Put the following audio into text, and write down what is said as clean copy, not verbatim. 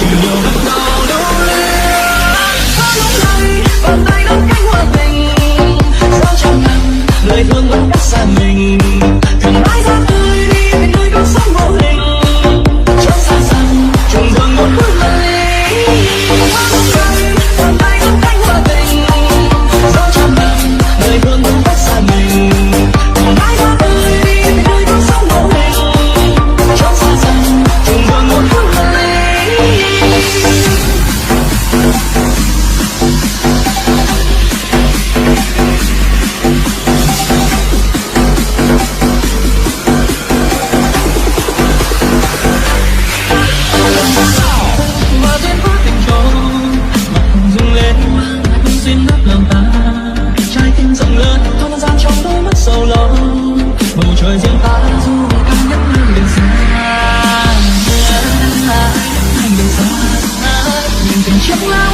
chỉ nhiều lần nào lưu luyến. Có lúc này bàn tay nắm cánh hoa tình, dẫu trăm năm lời thương vẫn cách xa mình, thường mãi ra tươi đi bên nơi con sóng vô hình, chốn xa xăm trùng dần một phút giây. Có lúc này bàn tay nắm cánh hoa tình, dẫu trăm năm lời thương vẫn cách xa mình, thường mãi ra tươi đi bên nơi con sóng vô hình, chốn xa xăm trùng dần một phút giây. Và duyên phút tình trôi, mặt hồng rung lên, duyên nước lòng ta, trái tim rộng lớn, không gian trong đôi mắt sầu lo, bầu trời riêng ta du cao nhất nơi biển xa, nơi biển xa, nhìn tình trước lá.